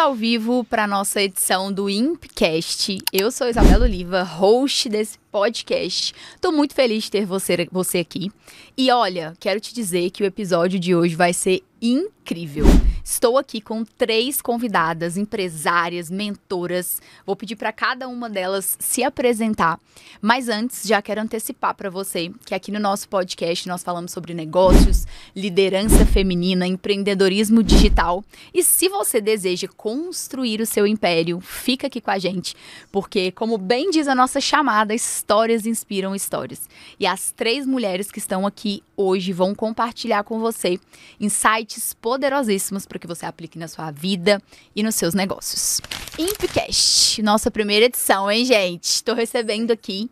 ao vivo para nossa edição do Impcast. Eu sou Isabela Oliva, host desse podcast. Tô muito feliz de ter você aqui. E olha, quero te dizer que o episódio de hoje vai ser incrível. Estou aqui com 3 convidadas, empresárias, mentoras. Vou pedir para cada uma delas se apresentar. Mas antes, já quero antecipar para você que aqui no nosso podcast nós falamos sobre negócios, liderança feminina, empreendedorismo digital. E se você deseja construir o seu império, fica aqui com a gente, porque, como bem diz a nossa chamada, histórias inspiram histórias. E as 3 mulheres que estão aqui hoje vão compartilhar com você insights poderosíssimos para que você aplique na sua vida e nos seus negócios. Impcast, nossa primeira edição, hein, gente? Estou recebendo aqui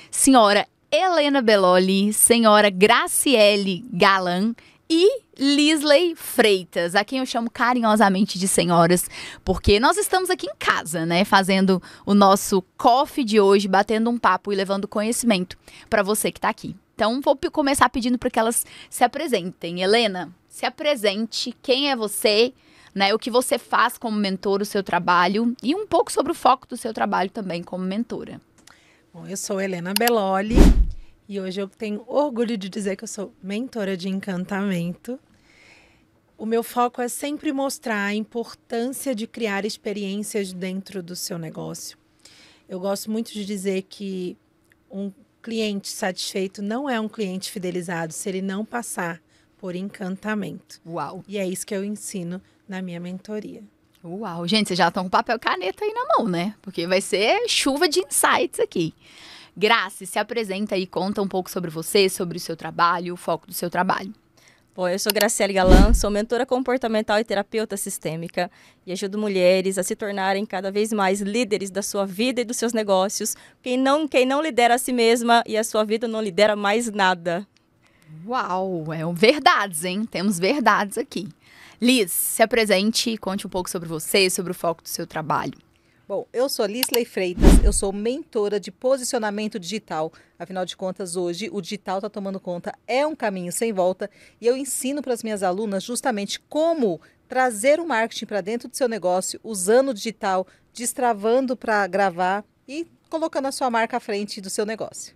senhora Helena Belloli, senhora Graciele Galan e Lisley Freitas, a quem eu chamo carinhosamente de senhoras, porque nós estamos aqui em casa, né, fazendo o nosso coffee de hoje, batendo um papo e levando conhecimento para você que está aqui. Então, vou começar pedindo para que elas se apresentem. Helena, se apresente, quem é você, né, o que você faz como mentora, o seu trabalho e um pouco sobre o foco do seu trabalho também como mentora. Bom, eu sou Helena Belloli e hoje eu tenho orgulho de dizer que eu sou mentora de encantamento. O meu foco é sempre mostrar a importância de criar experiências dentro do seu negócio. Eu gosto muito de dizer que um cliente satisfeito não é um cliente fidelizado se ele não passar por encantamento. Uau! E é isso que eu ensino na minha mentoria. Uau! Gente, vocês já estão com papel e caneta aí na mão, né? Porque vai ser chuva de insights aqui. Grace, se apresenta aí, conta um pouco sobre você, sobre o seu trabalho, o foco do seu trabalho. Bom, eu sou Graciele Galan, sou mentora comportamental e terapeuta sistêmica e ajudo mulheres a se tornarem cada vez mais líderes da sua vida e dos seus negócios. Quem não lidera a si mesma e a sua vida não lidera mais nada. Uau, verdades, hein? Temos verdades aqui. Liz, se apresente e conte um pouco sobre você, sobre o foco do seu trabalho. Bom, eu sou Lisley Freitas, eu sou mentora de posicionamento digital. Afinal de contas, hoje o digital está tomando conta, é um caminho sem volta. E eu ensino para as minhas alunas justamente como trazer o marketing para dentro do seu negócio, usando o digital, destravando para gravar e colocando a sua marca à frente do seu negócio.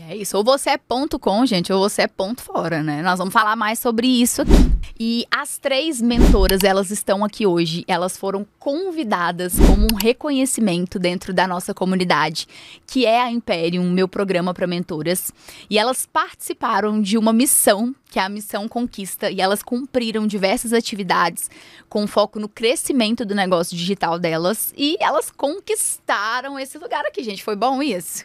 É isso, ou você é ponto com, gente, ou você é ponto fora, né? Nós vamos falar mais sobre isso aqui. E as 3 mentoras, elas estão aqui hoje, elas foram convidadas como um reconhecimento dentro da nossa comunidade, que é a Imperium, meu programa para mentoras. E elas participaram de uma missão, que é a Missão Conquista, e elas cumpriram diversas atividades com foco no crescimento do negócio digital delas. E elas conquistaram esse lugar aqui, gente. Foi bom isso?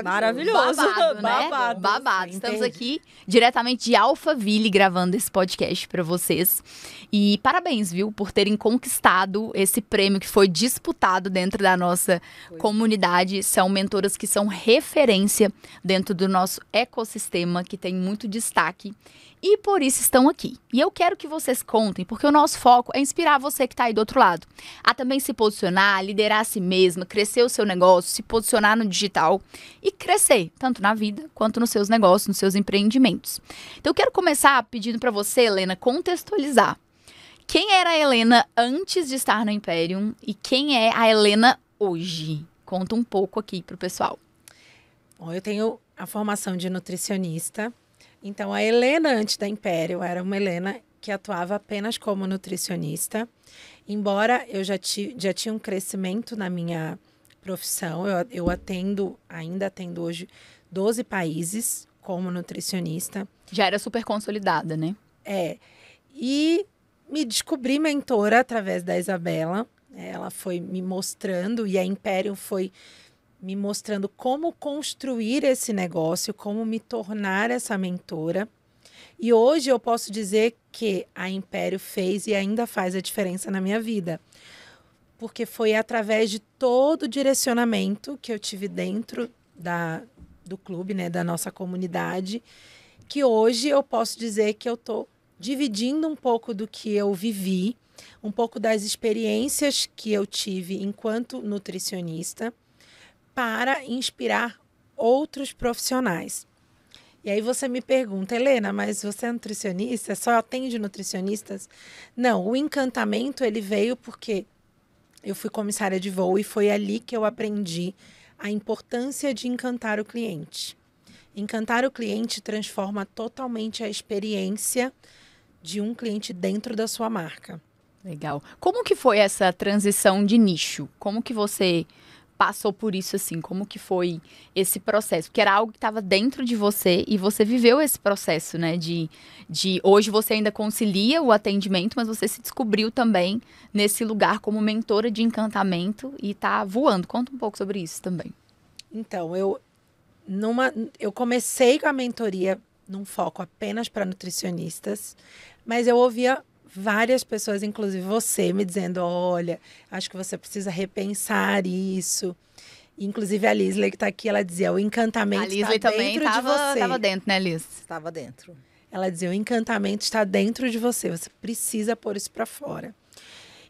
Maravilhoso. Babado, né? Babado. Estamos aqui diretamente de Alphaville gravando esse podcast para vocês. E parabéns, viu, por terem conquistado esse prêmio que foi disputado dentro da nossa comunidade. São mentoras que são referência dentro do nosso ecossistema, que tem muito destaque. E por isso estão aqui. E eu quero que vocês contem, porque o nosso foco é inspirar você que está aí do outro lado. A também se posicionar, liderar a si mesma, crescer o seu negócio, se posicionar no digital e crescer, tanto na vida quanto nos seus negócios, nos seus empreendimentos. Então eu quero começar pedindo para você, Helena, contextualizar. Quem era a Helena antes de estar no Imperium e quem é a Helena hoje? Conta um pouco aqui para o pessoal. Bom, eu tenho a formação de nutricionista. Então, a Helena, antes da Imperium, era uma Helena que atuava apenas como nutricionista. Embora eu já tinha um crescimento na minha profissão, eu ainda atendo hoje 12 países como nutricionista. Já era super consolidada, né? E me descobri mentora através da Isabela. Ela foi me mostrando, e a Imperium foi me mostrando como construir esse negócio, como me tornar essa mentora. E hoje eu posso dizer que a Império fez e ainda faz a diferença na minha vida. Porque foi através de todo o direcionamento que eu tive dentro do clube, né, da nossa comunidade, que hoje eu posso dizer que eu estou dividindo um pouco do que eu vivi, um pouco das experiências que eu tive enquanto nutricionista, para inspirar outros profissionais. E aí você me pergunta, Helena, mas você é nutricionista? Só atende nutricionistas? Não, o encantamento ele veio porque eu fui comissária de voo e foi ali que eu aprendi a importância de encantar o cliente. Encantar o cliente transforma totalmente a experiência de um cliente dentro da sua marca. Legal. Como que foi essa transição de nicho? Como que você passou por isso assim? Como que foi esse processo? Porque era algo que estava dentro de você e você viveu esse processo, né? De hoje você ainda concilia o atendimento, mas você se descobriu também nesse lugar como mentora de encantamento e tá voando. Conta um pouco sobre isso também. Então, eu comecei com a mentoria num foco apenas para nutricionistas, mas eu ouvia várias pessoas, inclusive você, me dizendo, olha, acho que você precisa repensar isso. Inclusive a Lisley, que está aqui, ela dizia, o encantamento está dentro de você. Estava dentro, né, Liz? Estava dentro. Ela dizia, o encantamento está dentro de você, você precisa pôr isso para fora.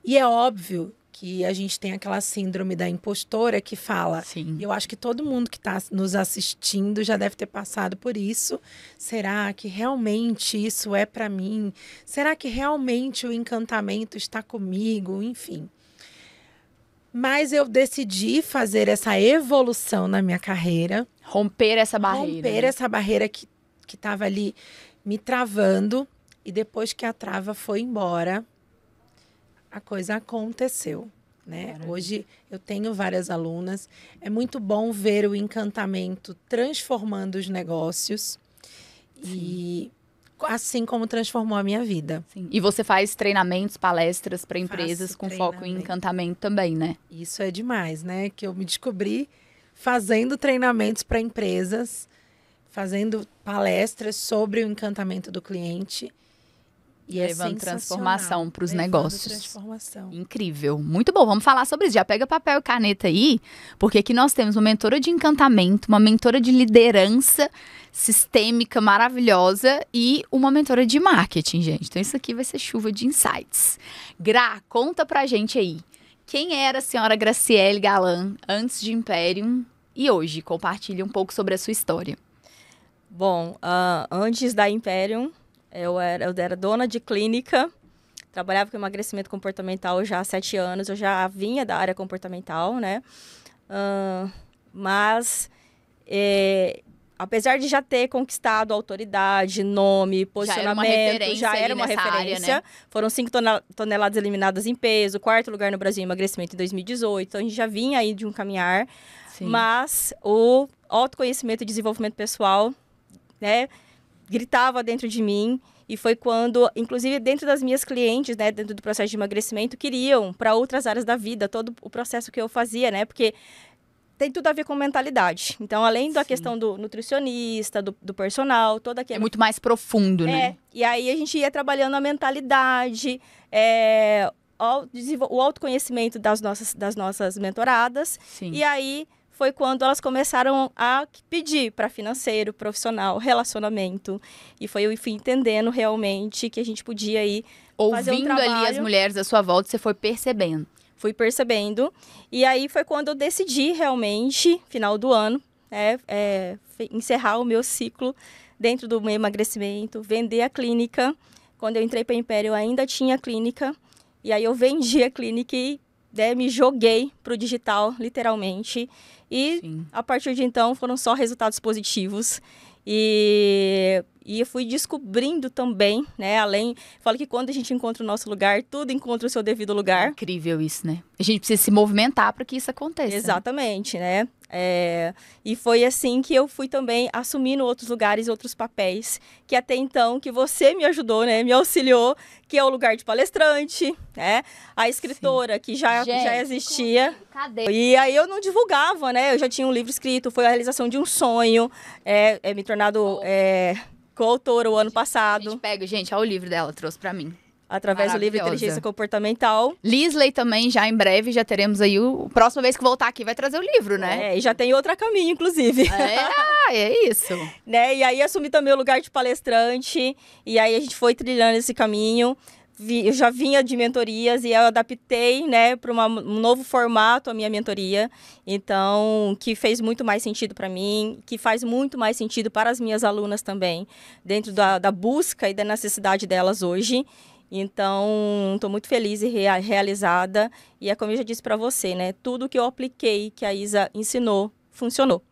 E é óbvio que a gente tem aquela síndrome da impostora que fala, Sim. eu acho que todo mundo que está nos assistindo já deve ter passado por isso. Será que realmente isso é para mim? Será que realmente o encantamento está comigo? Enfim. Mas eu decidi fazer essa evolução na minha carreira. Romper essa barreira. Romper essa barreira que estava ali me travando. E depois que a trava foi embora, a coisa aconteceu, né? Maravilha. Hoje eu tenho várias alunas. É muito bom ver o encantamento transformando os negócios. Sim. E assim como transformou a minha vida. Sim. E você faz treinamentos, palestras para empresas Faço com foco em encantamento também, né? Isso é demais, né? Que eu me descobri fazendo treinamentos para empresas, fazendo palestras sobre o encantamento do cliente. E levando transformação para os levando negócios. Transformação. Incrível. Muito bom. Vamos falar sobre isso. Já pega papel e caneta aí, porque aqui nós temos uma mentora de encantamento, uma mentora de liderança sistêmica maravilhosa e uma mentora de marketing, gente. Então isso aqui vai ser chuva de insights. Gra, conta pra gente aí. Quem era a senhora Graciele Galan antes de Imperium e hoje? Compartilhe um pouco sobre a sua história. Bom, antes da Imperium, eu era dona de clínica, trabalhava com emagrecimento comportamental já há 7 anos, eu já vinha da área comportamental, né? Mas, apesar de já ter conquistado autoridade, nome, posicionamento, já era uma referência. Área, né? Foram 5 toneladas eliminadas em peso, 4º lugar no Brasil em emagrecimento em 2018, então a gente já vinha aí de um caminhar. Sim. Mas o autoconhecimento e desenvolvimento pessoal, né, gritava dentro de mim, e foi quando, inclusive dentro das minhas clientes, né, dentro do processo de emagrecimento, queriam para outras áreas da vida, todo o processo que eu fazia, né, porque tem tudo a ver com mentalidade. Então, além da questão do nutricionista, do personal, toda aquela... É muito mais profundo, né? E aí a gente ia trabalhando a mentalidade, o autoconhecimento das nossas mentoradas. Sim. E aí foi quando elas começaram a pedir para financeiro, profissional, relacionamento. E foi eu fui entendendo realmente que a gente podia aí fazer um ouvindo trabalho. ali as mulheres à sua volta, você foi percebendo. Fui percebendo. E aí foi quando eu decidi realmente, final do ano, encerrar o meu ciclo dentro do meu emagrecimento, vender a clínica. Quando eu entrei para a Império, ainda tinha clínica. E aí eu vendi a clínica e me joguei para o digital, literalmente. E Sim. a partir de então foram só resultados positivos. E eu fui descobrindo também, né? Falo que quando a gente encontra o nosso lugar, tudo encontra o seu devido lugar. Incrível isso, né? A gente precisa se movimentar para que isso aconteça. Exatamente, né? E foi assim que eu fui também assumindo outros lugares, outros papéis, que até então, que você me ajudou, né? Me auxiliou, que é o lugar de palestrante, né? A escritora, que já existia. Cadê? E aí eu não divulgava, né? Eu já tinha um livro escrito, foi a realização de um sonho, me tornado coautora o ano passado. Gente, olha o livro dela, trouxe para mim. Através do livro Inteligência Comportamental. Lisley também, já em breve, já teremos aí próxima vez que voltar aqui, vai trazer o livro, né? E já tem outro caminho, inclusive. É isso. Né? E aí assumi também o lugar de palestrante, e aí a gente foi trilhando esse caminho. Eu já vinha de mentorias e eu adaptei, né, para um novo formato a minha mentoria. Então, que fez muito mais sentido para mim, que faz muito mais sentido para as minhas alunas também, dentro da busca e da necessidade delas hoje. Então, estou muito feliz e realizada. E é como eu já disse para você, né? Tudo que eu apliquei, que a Isa ensinou, funcionou.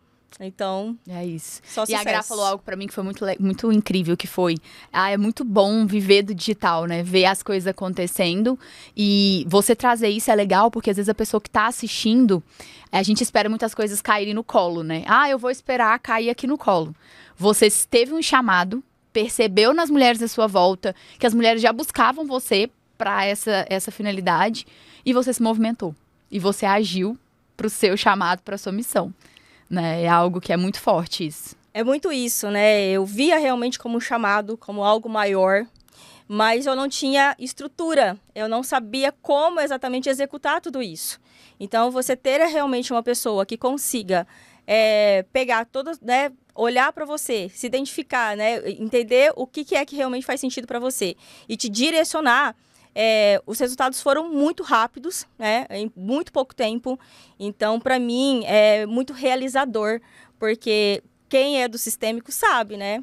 Então, é isso. só E sucesso. a Gra falou algo pra mim que foi muito incrível, que foi, é muito bom viver do digital, né? Ver as coisas acontecendo e você trazer isso é legal, porque às vezes a pessoa que tá assistindo, a gente espera muitas coisas caírem no colo, né? Eu vou esperar cair aqui no colo. Você teve um chamado, percebeu nas mulheres à sua volta que as mulheres já buscavam você pra essa finalidade e você se movimentou. E você agiu pro seu chamado, pra sua missão. Né? É algo que é muito forte isso. É muito isso, né? Eu via realmente como um chamado, como algo maior, mas eu não tinha estrutura. Eu não sabia como exatamente executar tudo isso. Então, você ter realmente uma pessoa que consiga pegar todas, né? Olhar para você, se identificar, né? Entender o que é que realmente faz sentido para você e te direcionar. Os resultados foram muito rápidos, né? Em muito pouco tempo. Então, para mim, é muito realizador, porque quem é do sistêmico sabe, né?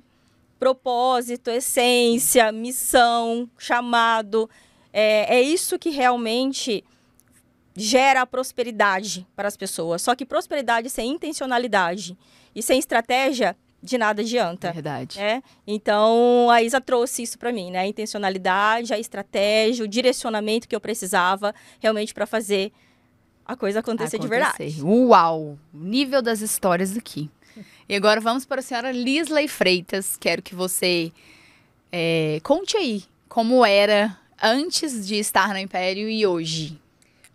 Propósito, essência, missão, chamado. É isso que realmente gera a prosperidade para as pessoas. Só que prosperidade sem intencionalidade e sem estratégia, de nada adianta. Verdade. Então, a Isa trouxe isso para mim, né? A intencionalidade, a estratégia, o direcionamento que eu precisava realmente para fazer a coisa acontecer de verdade. Uau! O nível das histórias aqui. E agora vamos para a senhora Lisley Freitas. Quero que você conte aí como era antes de estar no Império e hoje.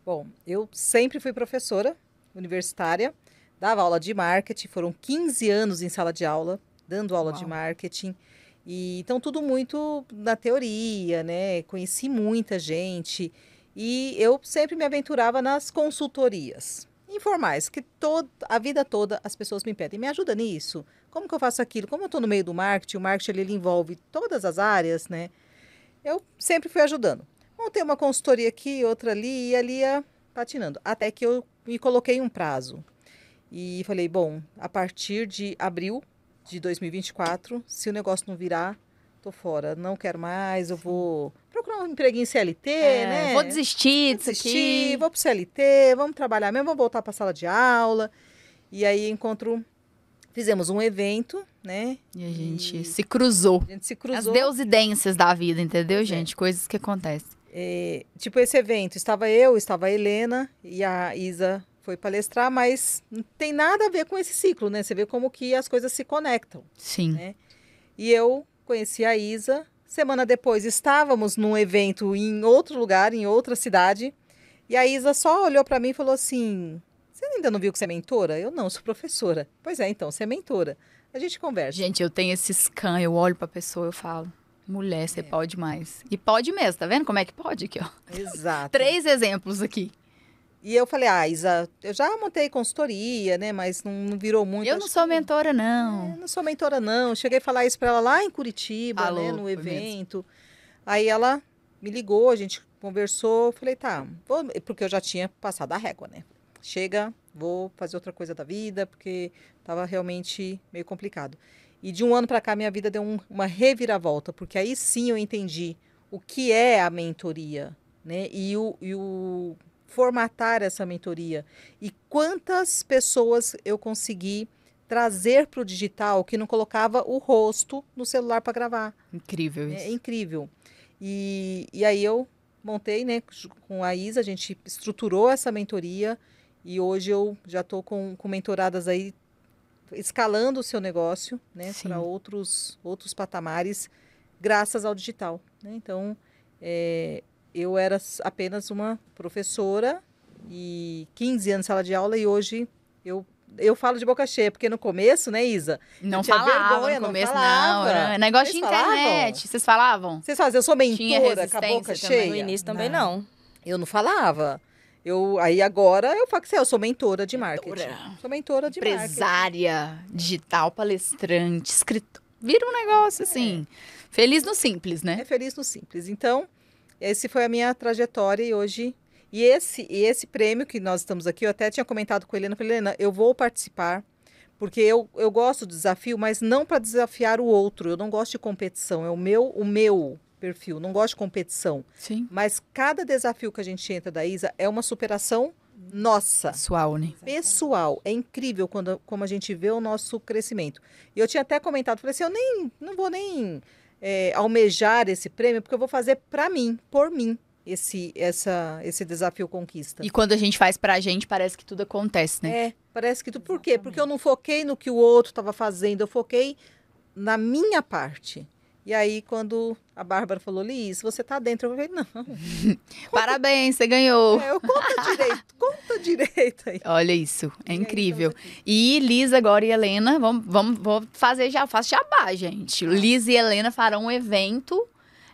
Bom, eu sempre fui professora universitária. Dava aula de marketing, foram 15 anos em sala de aula, dando aula de marketing. E, então, tudo muito na teoria, né? Conheci muita gente. E eu sempre me aventurava nas consultorias informais, que a vida toda as pessoas me pedem. Me ajuda nisso? Como que eu faço aquilo? Como eu estou no meio do marketing, o marketing ele envolve todas as áreas, né? Eu sempre fui ajudando. Montei uma consultoria aqui, outra ali, e ali ia patinando. Até que eu me coloquei um prazo. E falei, bom, a partir de abril de 2024, se o negócio não virar, tô fora. Não quero mais, eu vou procurar um empreguinho CLT, né? Vou desistir disso aqui. Vou pro CLT, vamos trabalhar mesmo, vamos voltar para a sala de aula. E aí fizemos um evento, né? E a gente se cruzou. A gente se cruzou. As deusidências da vida, entendeu, gente? Coisas que acontecem. Tipo, esse evento, estava a Helena e a Isa foi palestrar, mas não tem nada a ver com esse ciclo, né? Você vê como que as coisas se conectam. Sim. Né? E eu conheci a Isa. Semana depois, estávamos num evento em outro lugar, em outra cidade. E a Isa só olhou para mim e falou assim, você ainda não viu que você é mentora? Eu não, sou professora. Pois é, então, você é mentora. A gente conversa. Gente, eu tenho esse scan, eu olho pra pessoa, eu falo, mulher, você pode mais. E pode mesmo, tá vendo como é que pode aqui, ó? Exato. 3 exemplos aqui. E eu falei, Isa, eu já montei consultoria, né? Mas não virou muito. Eu não sou mentora, não. Eu não sou mentora, não. Cheguei a falar isso para ela lá em Curitiba, né? No evento. Aí ela me ligou, a gente conversou. Falei, tá, porque eu já tinha passado a régua, né? Chega, vou fazer outra coisa da vida, porque estava realmente meio complicado. E de um ano para cá, minha vida deu uma reviravolta, porque aí sim eu entendi o que é a mentoria, né? E o formatar essa mentoria. E quantas pessoas eu consegui trazer para o digital que não colocava o rosto no celular para gravar. Incrível isso. É incrível. E aí eu montei, né, com a Isa, a gente estruturou essa mentoria e hoje eu já estou com mentoradas aí escalando o seu negócio, né, para outros patamares, graças ao digital. Né? Então, eu era apenas uma professora e 15 anos de sala de aula e hoje eu falo de boca cheia, porque no começo, né, Isa? Não falava vergonha, no começo, não falava. não. Era negócio de internet. Vocês falavam? Vocês falam, eu sou Tinha mentora com a boca resistência cheia? No início também não. Eu não falava. Aí agora eu falo que eu sou mentora de marketing. Sou mentora de marketing. Empresária, digital, palestrante, escritor. Vira um negócio assim, feliz no simples, né? É feliz no simples. Então, esse foi a minha trajetória e hoje... E esse prêmio que nós estamos aqui, eu até tinha comentado com a Helena, falei, Helena, eu vou participar, porque eu gosto do desafio, mas não para desafiar o outro. Eu não gosto de competição, é o meu perfil, não gosto de competição. Sim. Mas cada desafio que a gente entra da Isa é uma superação nossa. Pessoal, né? Pessoal, é incrível como a gente vê o nosso crescimento. E eu tinha até comentado, falei assim, não vou nem almejar esse prêmio, porque eu vou fazer para mim, por mim, esse desafio conquista. E quando a gente faz pra gente, parece que tudo acontece, né? Parece que tudo. Por quê? Porque eu não foquei no que o outro estava fazendo, eu foquei na minha parte. E aí, quando a Bárbara falou, Liz, você tá dentro, eu falei, não. Parabéns, você ganhou. Eu conta direito aí. Olha isso, é incrível. estamos aqui. E Liz agora e Helena, vou fazer faço jabá, gente. Liz e Helena farão um evento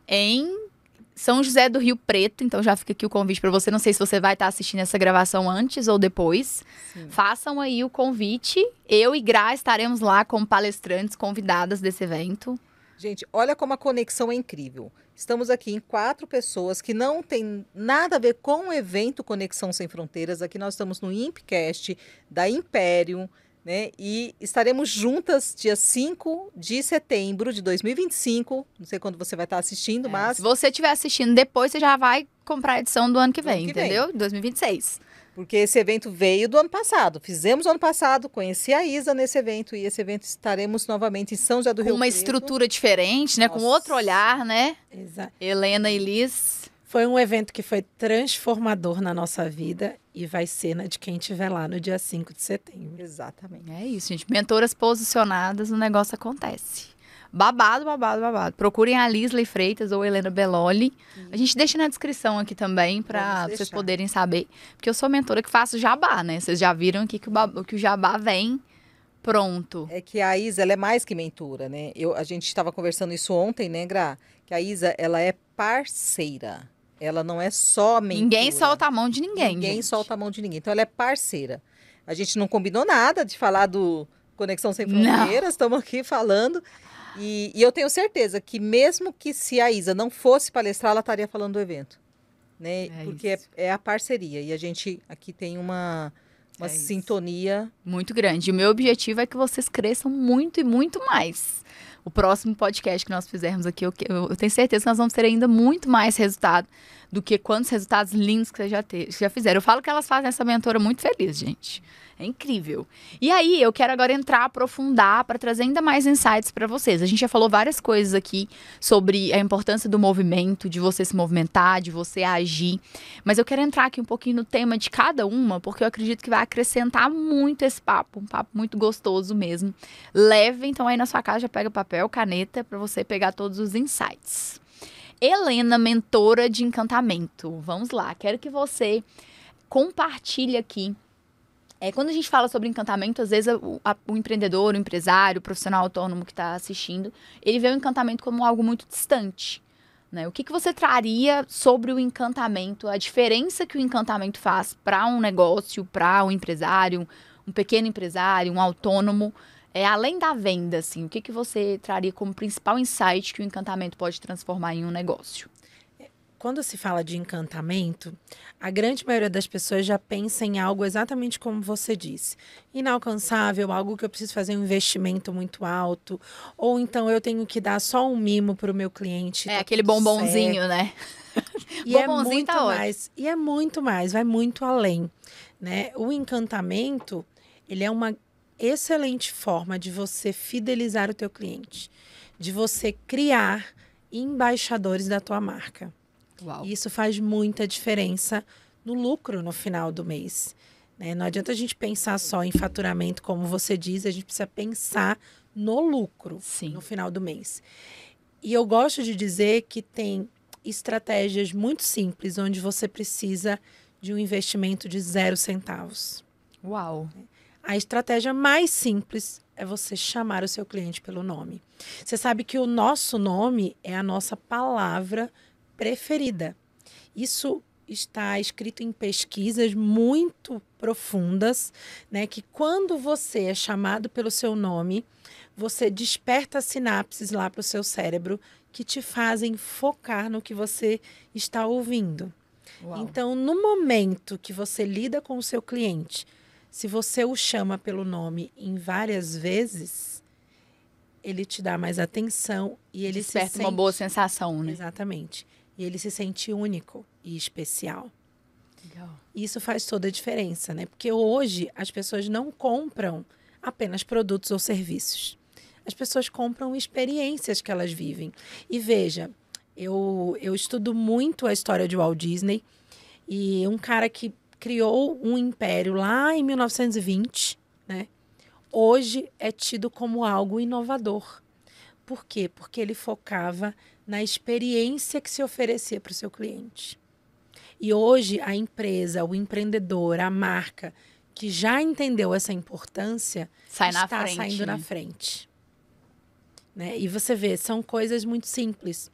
em São José do Rio Preto, então já fica aqui o convite para você. Não sei se você vai estar assistindo essa gravação antes ou depois. Sim. Façam aí o convite. Eu e Gra estaremos lá como palestrantes convidadas desse evento. Gente, olha como a conexão é incrível. Estamos aqui em 4 pessoas que não tem nada a ver com o evento Conexão Sem Fronteiras. Aqui nós estamos no Impcast da Imperium, né? E estaremos juntas dia 5 de setembro de 2025. Não sei quando você vai estar assistindo, mas... Se você estiver assistindo depois, você já vai comprar a edição do ano que Do ano vem, que vem. entendeu? 2026. Porque esse evento veio do ano passado. Fizemos ano passado, conheci a Isa nesse evento. E esse evento estaremos novamente em São José do Com Rio uma Preto. estrutura diferente, né? Com Nossa. outro olhar, né? Exato. Helena e Liz. Foi um evento que foi transformador na nossa vida e vai ser na de quem estiver lá no dia 5 de setembro. Exatamente. É isso, gente. Mentoras posicionadas, o negócio acontece. Babado, babado, babado. Procurem a Lisley Freitas ou Helena Belloli. A gente deixa na descrição aqui também para Vamos vocês deixar. poderem saber. Porque eu sou mentora que faço jabá, né? Vocês já viram aqui que o jabá vem pronto. É que a Isa, ela é mais que mentora, né? A gente estava conversando isso ontem, né, Gra? Que a Isa, ela é parceira. Ela não é só mentora. Ninguém solta a mão de ninguém, Ninguém gente. solta a mão de ninguém. Então, ela é parceira. A gente não combinou nada de falar do Conexão Sem Não. Fronteiras. Estamos aqui falando. E eu tenho certeza que mesmo que se a Isa não fosse palestrar, ela estaria falando do evento. Né? É Porque isso. é a parceria. E a gente aqui tem uma É isso. sintonia. Muito grande. E o meu objetivo é que vocês cresçam muito e muito mais. O próximo podcast que nós fizermos aqui, eu tenho certeza que nós vamos ter ainda muito mais resultado do que quantos resultados lindos que vocês já fizeram. Eu falo que elas fazem essa mentora muito feliz, gente. É incrível. E aí, eu quero agora aprofundar para trazer ainda mais insights para vocês. A gente já falou várias coisas aqui sobre a importância do movimento, de você se movimentar, de você agir. Mas eu quero entrar aqui um pouquinho no tema de cada uma, porque eu acredito que vai acrescentar muito esse papo. Um papo muito gostoso mesmo. Leve, então aí na sua casa já pega papel, caneta, para você pegar todos os insights. Helena, mentora de encantamento. Vamos lá, quero que você compartilhe aqui. Quando a gente fala sobre encantamento, às vezes o empreendedor, o empresário, o profissional autônomo que está assistindo, ele vê o encantamento como algo muito distante. Né? O que você traria sobre o encantamento, a diferença que o encantamento faz para um negócio, para um empresário, um pequeno empresário, um autônomo, além da venda, assim, o que você traria como principal insight que o encantamento pode transformar em um negócio? Quando se fala de encantamento, a grande maioria das pessoas já pensa em algo exatamente como você disse. Inalcançável, algo que eu preciso fazer um investimento muito alto, ou então eu tenho que dar só um mimo para o meu cliente. tá Aquele tudo bombonzinho, certo. né? E é Bombonzinho muito tá ótimo. mais, e é muito mais, vai muito além, né? O encantamento, ele é uma excelente forma de você fidelizar o teu cliente, de você criar embaixadores da tua marca. Uau. E isso faz muita diferença no lucro no final do mês. Né? Não adianta a gente pensar só em faturamento, como você diz, a gente precisa pensar no lucro Sim. no final do mês. E eu gosto de dizer que tem estratégias muito simples, onde você precisa de um investimento de 0 centavos. Uau. A estratégia mais simples é você chamar o seu cliente pelo nome. Você sabe que o nosso nome é a nossa palavra preferida. Isso está escrito em pesquisas muito profundas, né? Que quando você é chamado pelo seu nome, você desperta sinapses lá para o seu cérebro que te fazem focar no que você está ouvindo. Uau. Então, no momento que você lida com o seu cliente, se você o chama pelo nome em várias vezes, ele te dá mais atenção e ele se Desperta sente... uma boa sensação, né? Exatamente. E ele se sente único e especial. Legal. Isso faz toda a diferença, né? Porque hoje as pessoas não compram apenas produtos ou serviços. As pessoas compram experiências que elas vivem. E veja, eu estudo muito a história de Walt Disney e um cara que criou um império lá em 1920, né? Hoje é tido como algo inovador. Por quê? Porque ele focava na experiência que se oferecia para o seu cliente. E hoje a empresa, o empreendedor, a marca que já entendeu essa importância Sai na está frente, saindo né? na frente. Né? E você vê, são coisas muito simples.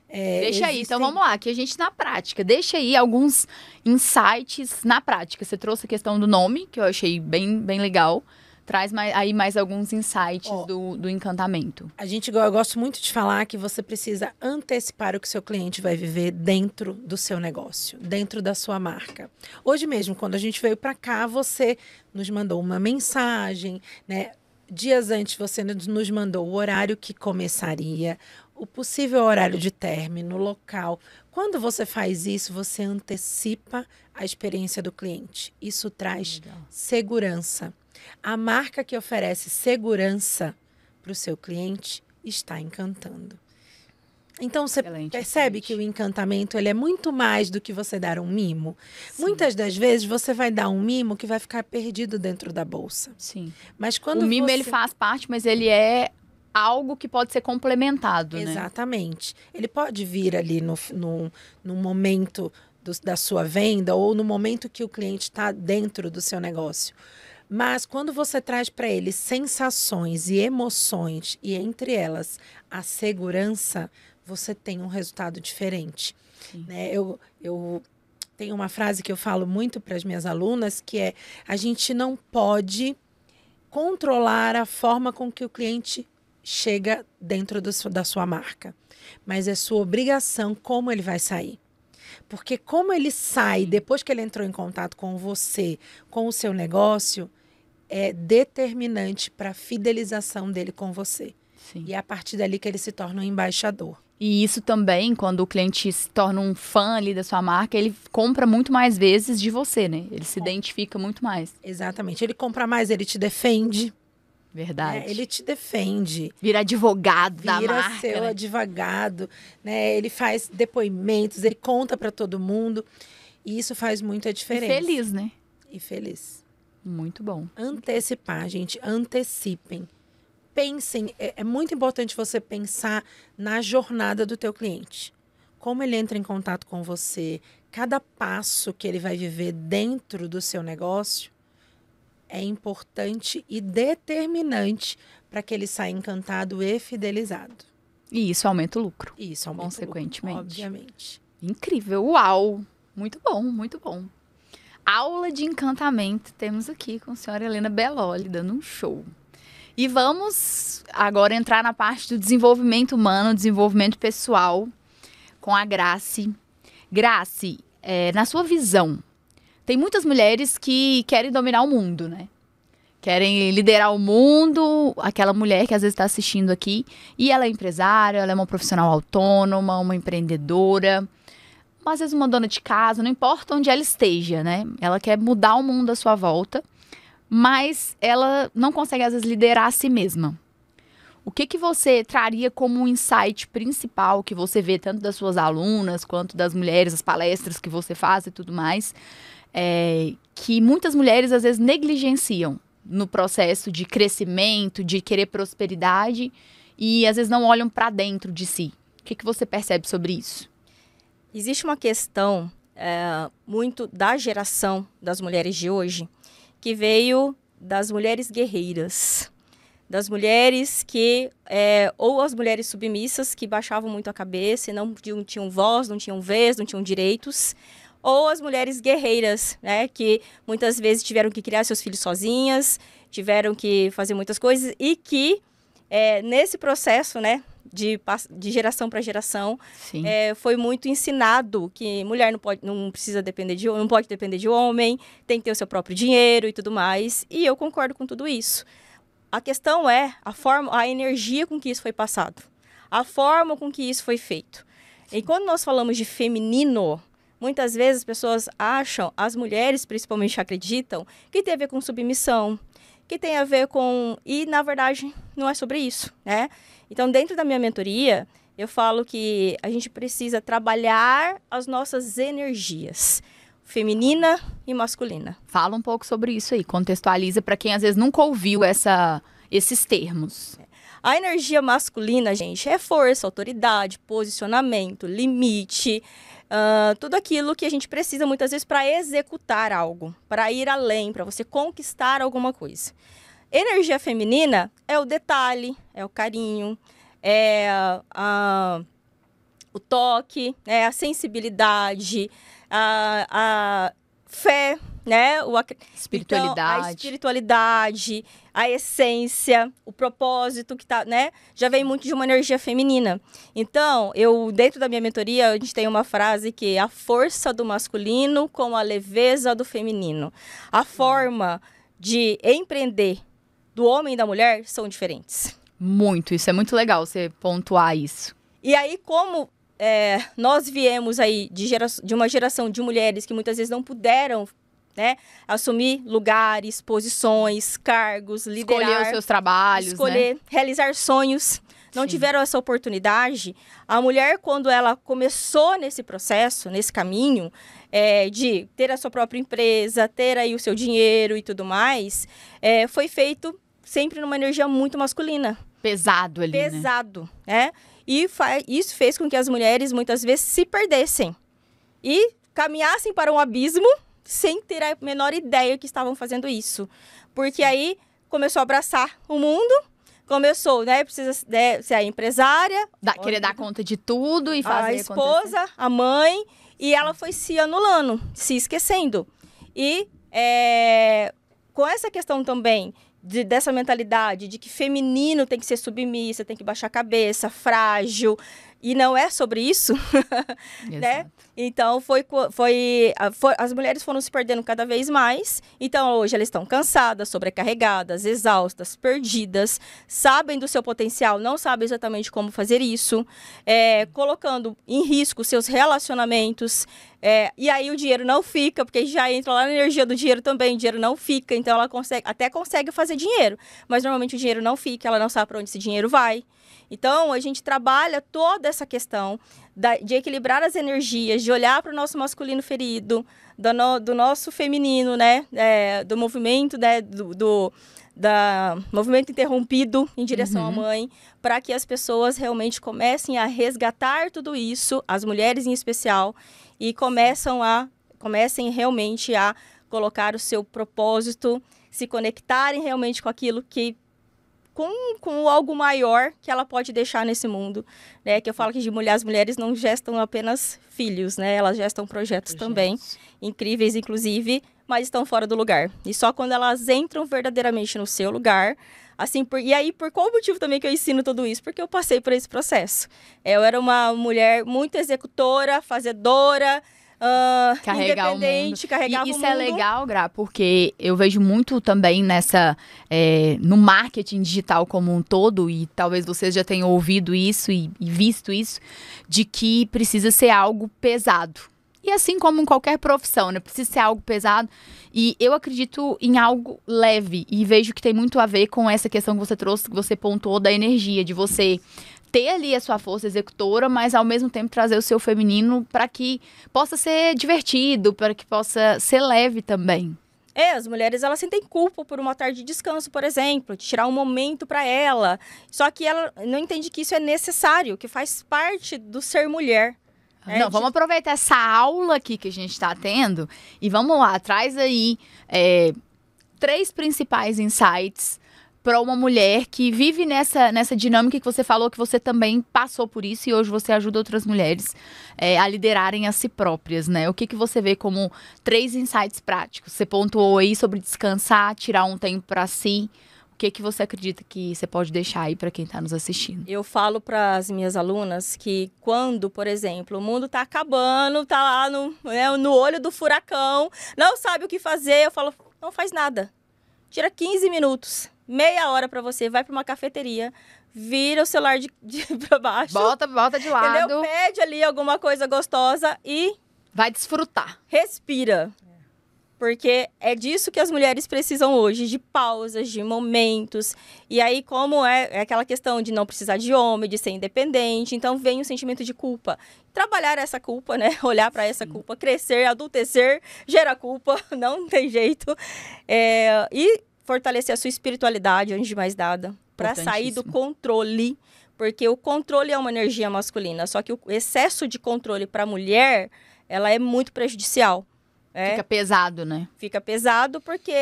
Deixa aí, então vamos lá, aqui a gente na prática. Deixa aí alguns insights na prática. Você trouxe a questão do nome, que eu achei bem legal. Traz mais alguns insights do encantamento. Eu gosto muito de falar que você precisa antecipar o que seu cliente vai viver dentro do seu negócio, dentro da sua marca. Hoje mesmo, quando a gente veio para cá, você nos mandou uma mensagem, né? Dias antes você nos mandou o horário que começaria, o possível horário de término, local. Quando você faz isso, você antecipa a experiência do cliente. Isso traz segurança. A marca que oferece segurança para o seu cliente está encantando. Então, você percebe que o encantamento ele é muito mais do que você dar um mimo. Sim. Muitas das vezes, você vai dar um mimo que vai ficar perdido dentro da bolsa. Sim. Mas quando o mimo, ele faz parte, mas ele é algo que pode ser complementado, né? Exatamente. Ele pode vir ali no momento da sua venda ou no momento que o cliente está dentro do seu negócio. Mas quando você traz para ele sensações e emoções, e entre elas a segurança, você tem um resultado diferente. Né? Eu tenho uma frase que eu falo muito para as minhas alunas, que é: a gente não pode controlar a forma com que o cliente chega dentro da sua marca, mas é sua obrigação como ele vai sair. Porque como ele sai depois que ele entrou em contato com você, com o seu negócio, é determinante para a fidelização dele com você. Sim. E é a partir dali que ele se torna um embaixador. E isso também, quando o cliente se torna um fã ali da sua marca, ele compra muito mais vezes de você, né? Ele se identifica muito mais. Exatamente. Ele compra mais, ele te defende. Verdade. Ele te defende. Vira advogado da marca. Vira seu advogado, né? Ele faz depoimentos, ele conta para todo mundo. E isso faz muita diferença. E feliz, né? E feliz. Muito bom. Antecipar, gente. Antecipem. Pensem. É muito importante você pensar na jornada do teu cliente. Como ele entra em contato com você. Cada passo que ele vai viver dentro do seu negócio é importante e determinante para que ele saia encantado e fidelizado. E isso aumenta o lucro. Isso aumenta consequentemente. o lucro, obviamente. Incrível. Uau! Muito bom, muito bom. Aula de encantamento temos aqui com a senhora Helena Belloli, dando um show. E vamos agora entrar na parte do desenvolvimento humano, desenvolvimento pessoal, com a Grace. Grace, na sua visão, tem muitas mulheres que querem dominar o mundo, né? Querem liderar o mundo, aquela mulher que às vezes está assistindo aqui, e ela é empresária, ela é uma profissional autônoma, uma empreendedora, às vezes uma dona de casa, não importa onde ela esteja, né? Ela quer mudar o mundo à sua volta, mas ela não consegue, às vezes, liderar a si mesma. O que você traria como um insight principal que você vê tanto das suas alunas, quanto das mulheres, as palestras que você faz e tudo mais, que muitas mulheres, às vezes, negligenciam no processo de crescimento, de querer prosperidade, e, às vezes, não olham para dentro de si? O que você percebe sobre isso? Existe uma questão muito da geração das mulheres de hoje, que veio das mulheres guerreiras, das mulheres que, ou as mulheres submissas que baixavam muito a cabeça e não tinham voz, não tinham vez, não tinham direitos, ou as mulheres guerreiras, né, que muitas vezes tiveram que criar seus filhos sozinhas, tiveram que fazer muitas coisas e que nesse processo, né, de geração para geração, foi muito ensinado que mulher não precisa depender não pode depender de homem, tem que ter o seu próprio dinheiro e tudo mais. E eu concordo com tudo isso. A questão é a energia com que isso foi passado. A forma com que isso foi feito. E quando nós falamos de feminino, muitas vezes as pessoas acham, as mulheres principalmente acreditam, que tem a ver com submissão, que tem a ver com... E, na verdade, não é sobre isso, né? Então, dentro da minha mentoria, eu falo que a gente precisa trabalhar as nossas energias, feminina e masculina. Fala um pouco sobre isso aí, contextualiza para quem às vezes nunca ouviu esses termos. A energia masculina, gente, é força, autoridade, posicionamento, limite, tudo aquilo que a gente precisa muitas vezes para executar algo, para ir além, para você conquistar alguma coisa. Energia feminina é o detalhe, é o carinho, é o toque, é a sensibilidade, a fé, né? Espiritualidade. Então, a espiritualidade, a essência, o propósito que tá, né? Já vem muito de uma energia feminina. Então, dentro da minha mentoria, a gente tem uma frase que é a força do masculino com a leveza do feminino. A forma de empreender do homem e da mulher são diferentes. Muito, isso é muito legal você pontuar isso. E aí, como nós viemos aí de uma geração de mulheres que muitas vezes não puderam, né, assumir lugares, posições, cargos, liderar, escolher os seus trabalhos, escolher, realizar sonhos, não tiveram essa oportunidade. A mulher, quando ela começou nesse processo, nesse caminho, de ter a sua própria empresa, ter aí o seu dinheiro e tudo mais, foi feito sempre numa energia muito masculina. Pesado ali, Pesado, né? E isso fez com que as mulheres muitas vezes se perdessem e caminhassem para um abismo sem ter a menor ideia que estavam fazendo isso. Porque aí começou a abraçar o mundo, começou, né? Precisa ser a empresária. Querer dar conta de tudo e fazer a esposa, acontecer. A mãe, e ela foi se anulando, se esquecendo. E com essa questão também dessa mentalidade de que feminino tem que ser submissa, tem que baixar a cabeça, frágil, e não é sobre isso, né? Então, as mulheres foram se perdendo cada vez mais. Então, hoje elas estão cansadas, sobrecarregadas, exaustas, perdidas, sabem do seu potencial, não sabem exatamente como fazer isso, colocando em risco seus relacionamentos. E aí o dinheiro não fica, porque já entra lá na energia do dinheiro também, o dinheiro não fica, então ela até consegue fazer dinheiro, mas normalmente o dinheiro não fica, ela não sabe para onde esse dinheiro vai. Então, a gente trabalha toda essa questão de equilibrar as energias, de olhar para o nosso masculino ferido, do nosso feminino, né? Do movimento, né? do movimento interrompido em direção à mãe, para que as pessoas realmente comecem a resgatar tudo isso, as mulheres em especial, e comecem realmente a colocar o seu propósito, se conectarem realmente com aquilo que com algo maior que ela pode deixar nesse mundo, né? Que eu falo que as mulheres não gestam apenas filhos, né? Elas gestam projetos também, incríveis inclusive, mas estão fora do lugar. E só quando elas entram verdadeiramente no seu lugar, assim, e aí por qual motivo também que eu ensino tudo isso? Porque eu passei por esse processo. Eu era uma mulher muito executora, fazedora, independente, carregava o mundo. Isso é legal, Gra, porque eu vejo muito também no marketing digital como um todo, e talvez vocês já tenham ouvido isso e visto isso, de que precisa ser algo pesado. E assim como em qualquer profissão, né? Precisa ser algo pesado. E eu acredito em algo leve, e vejo que tem muito a ver com essa questão que você trouxe, que você pontuou da energia, de você ter ali a sua força executora, mas ao mesmo tempo trazer o seu feminino para que possa ser divertido, para que possa ser leve também. As mulheres, elas sentem culpa por uma tarde de descanso, por exemplo, de tirar um momento para ela. Só que ela não entende que isso é necessário, que faz parte do ser mulher. Não, vamos aproveitar essa aula aqui que a gente está tendo e vamos lá, traz aí 3 principais insights para uma mulher que vive nessa dinâmica que você falou, que você também passou por isso e hoje você ajuda outras mulheres a liderarem a si próprias, né? O que você vê como 3 insights práticos? Você pontuou aí sobre descansar, tirar um tempo para si. O que você acredita que você pode deixar aí para quem está nos assistindo? Eu falo para as minhas alunas que quando, por exemplo, o mundo está acabando, está lá no olho do furacão, não sabe o que fazer, eu falo, não faz nada. Tira 15 minutos. Meia hora para você, vai para uma cafeteria, vira o celular para baixo. Bota de lado. Entendeu? Pede ali alguma coisa gostosa e vai desfrutar. Respira. Porque é disso que as mulheres precisam hoje, de pausas, de momentos. E aí, como é aquela questão de não precisar de homem, de ser independente, então vem o sentimento de culpa. Trabalhar essa culpa, né? Olhar para essa culpa, crescer, adultecer, gera culpa, não tem jeito. E fortalecer a sua espiritualidade, antes de mais nada, para sair do controle. Porque o controle é uma energia masculina, só que o excesso de controle para a mulher, ela é muito prejudicial. Fica pesado, né? Fica pesado porque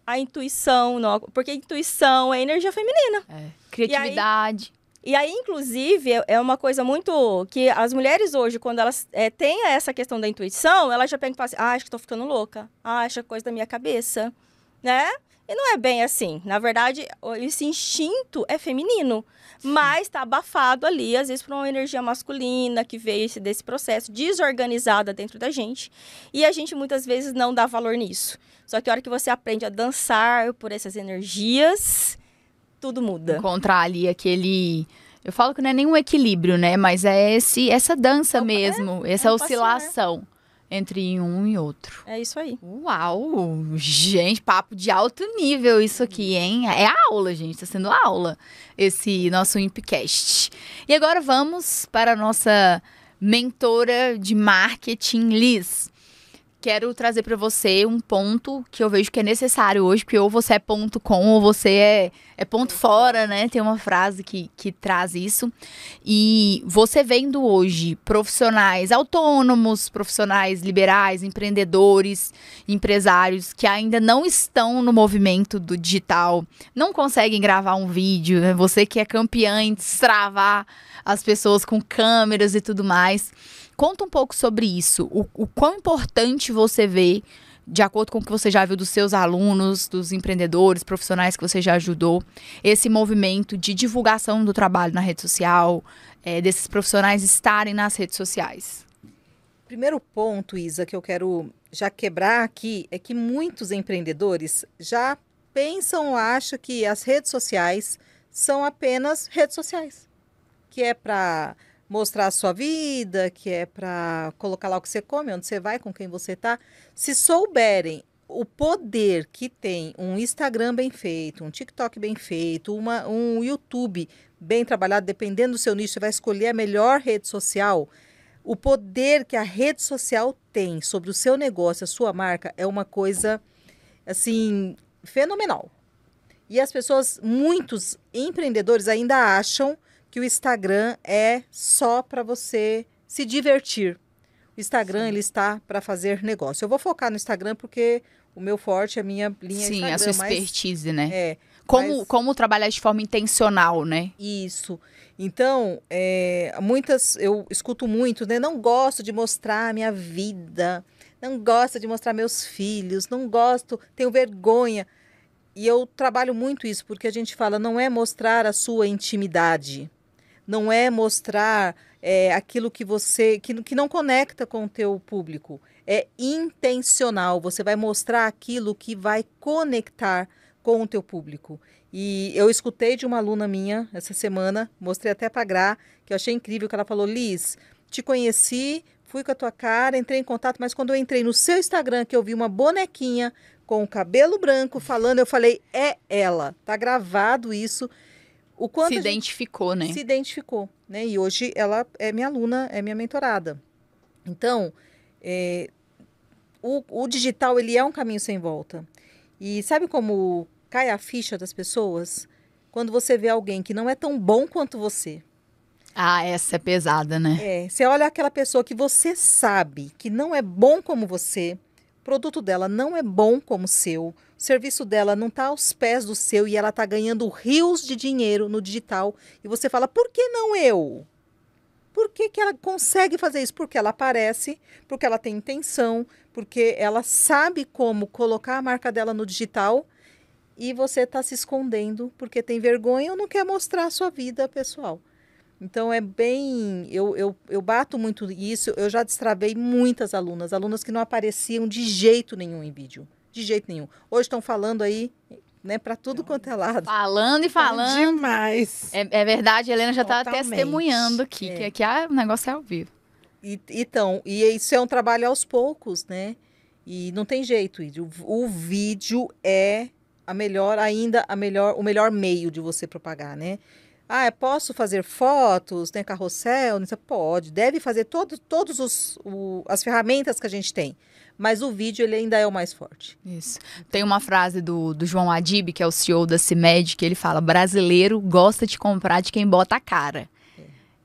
a intuição, não, porque a intuição é energia feminina. Criatividade. E aí, inclusive, é uma coisa muito que as mulheres hoje, quando elas têm essa questão da intuição, elas já pegam e falam assim, acho que estou ficando louca. Acho que é coisa da minha cabeça, né? E não é bem assim. Na verdade, esse instinto é feminino, mas está abafado ali, às vezes, por uma energia masculina que veio desse processo, desorganizada dentro da gente. E a gente, muitas vezes, não dá valor nisso. Só que a hora que você aprende a dançar por essas energias, tudo muda. Encontrar ali aquele... Eu falo que não é nenhum equilíbrio, né? Mas é essa dança mesmo, essa oscilação entre um e outro. É isso aí. Uau! Gente, papo de alto nível isso aqui, hein? É aula, gente. Tá sendo aula esse nosso Impcast. E agora vamos para a nossa mentora de marketing, Liz. Quero trazer para você um ponto que eu vejo que é necessário hoje, porque ou você é ponto com ou você é ponto fora, né? Tem uma frase que traz isso. E você vendo hoje profissionais autônomos, profissionais liberais, empreendedores, empresários que ainda não estão no movimento do digital, não conseguem gravar um vídeo, né? Você que é campeã em destravar as pessoas com câmeras e tudo mais. Conta um pouco sobre isso, o quão importante você vê, de acordo com o que você já viu dos seus alunos, dos empreendedores, profissionais que você já ajudou, esse movimento de divulgação do trabalho na rede social, desses profissionais estarem nas redes sociais. Primeiro ponto, Isa, que eu quero já quebrar aqui, é que muitos empreendedores já pensam ou acham que as redes sociais são apenas redes sociais, que é para mostrar a sua vida, que é para colocar lá o que você come, onde você vai, com quem você está. Se souberem o poder que tem um Instagram bem feito, um TikTok bem feito, um YouTube bem trabalhado, dependendo do seu nicho, você vai escolher a melhor rede social. O poder que a rede social tem sobre o seu negócio, a sua marca, é uma coisa, assim, fenomenal. E as pessoas, muitos empreendedores ainda acham que o Instagram é só para você se divertir. O Instagram, ele está para fazer negócio. Eu vou focar no Instagram porque o meu forte, a minha linha Sim, Instagram. a sua expertise, né? Mas... Como trabalhar de forma intencional, né? Isso. Então, eu escuto muito, né? Não gosto de mostrar a minha vida, não gosto de mostrar meus filhos, não gosto, tenho vergonha. E eu trabalho muito isso, porque a gente fala, não é mostrar a sua intimidade, não é mostrar aquilo que você, que não conecta com o teu público. É intencional, você vai mostrar aquilo que vai conectar com o teu público. E eu escutei de uma aluna minha essa semana, mostrei até para a Gra, que eu achei incrível, que ela falou, Liz, te conheci, fui com a tua cara, entrei em contato, mas quando eu entrei no seu Instagram, que eu vi uma bonequinha com o cabelo branco falando, eu falei, é ela, tá gravado isso. O quanto se identificou, né? Se identificou, né? E hoje ela é minha aluna, é minha mentorada. Então, o digital, ele é um caminho sem volta. E sabe como cai a ficha das pessoas? Quando você vê alguém que não é tão bom quanto você. Ah, essa é pesada, né? Você olha aquela pessoa que você sabe que não é bom como você, o produto dela não é bom como o seu, o serviço dela não está aos pés do seu e ela está ganhando rios de dinheiro no digital. E você fala, por que não eu? Por que ela consegue fazer isso? Porque ela aparece, porque ela tem intenção, porque ela sabe como colocar a marca dela no digital e você está se escondendo porque tem vergonha ou não quer mostrar a sua vida pessoal. Então, é bem... Eu bato muito isso. Eu já destravei muitas alunas que não apareciam de jeito nenhum em vídeo. De jeito nenhum. Hoje estão falando aí né, para tudo quanto é lado. Falando e falando. Demais. É verdade, a Helena já está Totalmente. testemunhando aqui, que aqui o negócio é ao vivo. Então, e isso é um trabalho aos poucos, né? E não tem jeito. O vídeo é o melhor meio de você propagar, né? Posso fazer fotos, né, carrossel? Não sei, pode, deve fazer todos as ferramentas que a gente tem. Mas o vídeo, ele ainda é o mais forte. Isso. Tem uma frase do João Adib, que é o CEO da CIMED, que ele fala: brasileiro gosta de comprar de quem bota a cara.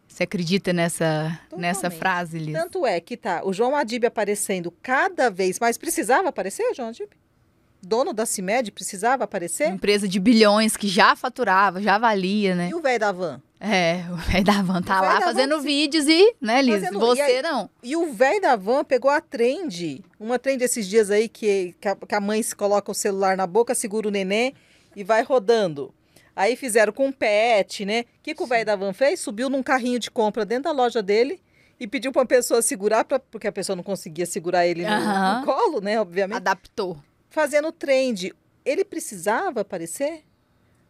Você acredita nessa frase, Liz? Tanto é que o João Adib aparecendo cada vez mais. Precisava aparecer, o João Adib? Dono da CIMED precisava aparecer? Empresa de bilhões que já faturava, já valia, né? E o velho da van? O velho da van tá lá fazendo vídeos e, né, Liz? Você não. E o velho da van pegou a trend, uma trend esses dias aí que a mãe se coloca o celular na boca, segura o neném e vai rodando. Aí fizeram com um pet, né? O que o velho da van fez? Subiu num carrinho de compra dentro da loja dele e pediu para uma pessoa segurar, porque a pessoa não conseguia segurar ele no colo, né? Obviamente. Adaptou. Fazendo trend. Ele precisava aparecer?